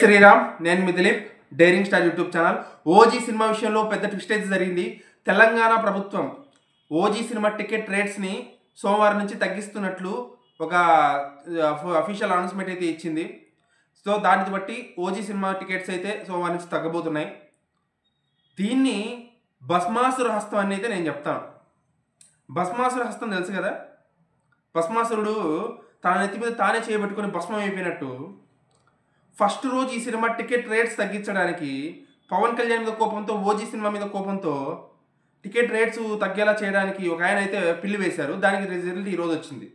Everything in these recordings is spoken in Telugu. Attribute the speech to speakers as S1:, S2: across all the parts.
S1: శ్రీరామ్, నేను మీ Dileep, daring star YouTube channel. OG సినిమా విషయంలో పెద్ద ట్విస్ట్ అయితే జరిగింది. తెలంగాణ ప్రభుత్వం ఓజీ సినిమా టికెట్ రేట్స్ని సోమవారం నుంచి తగ్గిస్తున్నట్లు ఒక అఫీషియల్ అనౌన్స్మెంట్ అయితే ఇచ్చింది. సో దాన్ని బట్టి ఓజీ సినిమా టికెట్స్ అయితే సోమవారం నుంచి తగ్గబోతున్నాయి. దీన్ని భస్మాసుర హస్తం అని అయితే నేను చెప్తాను. భస్మాసుర హస్తం తెలుసు కదా, భస్మాసురుడు తన నెత్తి మీద తానే చేయబెట్టుకొని భస్మం అయిపోయినట్టు ఫస్ట్ రోజు ఈ సినిమా టికెట్ రేట్స్ తగ్గించడానికి పవన్ కళ్యాణ్ మీద కోపంతో, ఓజీ సినిమా మీద కోపంతో టికెట్ రేట్స్ తగ్గేలా చేయడానికి ఒక ఆయన అయితే పిల్లి వేశారు. దానికి రిజల్ట్ ఈరోజు వచ్చింది.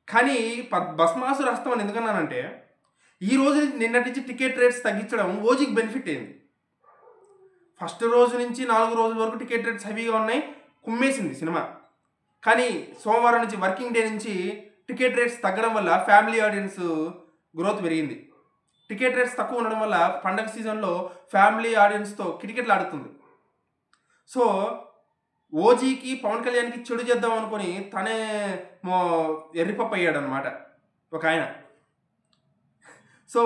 S1: కానీ భస్మాసుర హస్తం అని ఎందుకన్నానంటే, ఈ రోజు నిన్నటి నుంచి టికెట్ రేట్స్ తగ్గించడం ఓజీకి బెనిఫిట్ అయింది. ఫస్ట్ రోజు నుంచి 4 రోజుల వరకు టికెట్ రేట్స్ హెవీగా ఉన్నాయి, కుమ్మేసింది సినిమా. కానీ సోమవారం నుంచి, వర్కింగ్ డే నుంచి టికెట్ రేట్స్ తగ్గడం వల్ల ఫ్యామిలీ ఆడియన్స్ గ్రోత్ పెరిగింది. టికెట్ రేట్స్ తక్కువ ఉండడం వల్ల పండగ సీజన్లో ఫ్యామిలీ ఆడియన్స్తో కిటికెట్లు ఆడుతుంది. సో ఓజీకి, పవన్ కళ్యాణ్కి చెడు చేద్దాం అనుకొని తనే ఎర్రిపప్పు అయ్యాడు అనమాట ఒక ఆయన. సో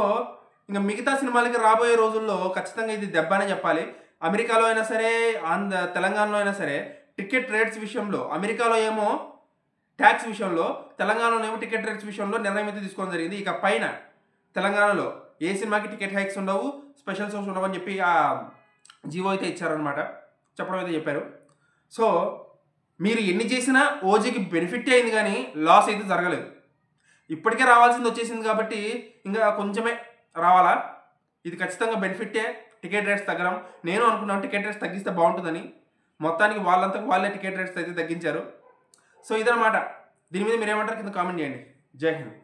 S1: ఇంకా మిగతా సినిమాలకి రాబోయే రోజుల్లో ఖచ్చితంగా ఇది దెబ్బ అనే చెప్పాలి. అమెరికాలో అయినా సరే, తెలంగాణలో అయినా సరే టికెట్ రేట్స్ విషయంలో, అమెరికాలో ఏమో ట్యాక్స్ విషయంలో, తెలంగాణలో ఏమో టికెట్ రేట్స్ విషయంలో నిర్ణయం అయితే తీసుకోవడం జరిగింది. ఇక పైన తెలంగాణలో ఏ సినిమాకి టికెట్ హైక్స్ ఉండవు, స్పెషల్ షోస్ ఉండవు అని చెప్పి ఆ జీవో అయితే ఇచ్చారనమాట, చెప్పడం అయితే చెప్పారు. సో మీరు ఎన్ని చేసినా ఓజీకి బెనిఫిట్ అయింది కానీ లాస్ అయితే జరగలేదు. ఇప్పటికే రావాల్సింది వచ్చేసింది కాబట్టి ఇంకా కొంచెమే రావాలా. ఇది ఖచ్చితంగా బెనిఫిట్టే టికెట్ రేట్స్ తగ్గడం. నేను అనుకున్నాను టికెట్ రేట్స్ తగ్గిస్తే బాగుంటుందని. మొత్తానికి వాళ్ళే టికెట్ రేట్స్ అయితే తగ్గించారు. సో ఇదన్నమాట. దీని మీద మీరు ఏమంటారు కింద కామెంట్ చేయండి. జై హింద్.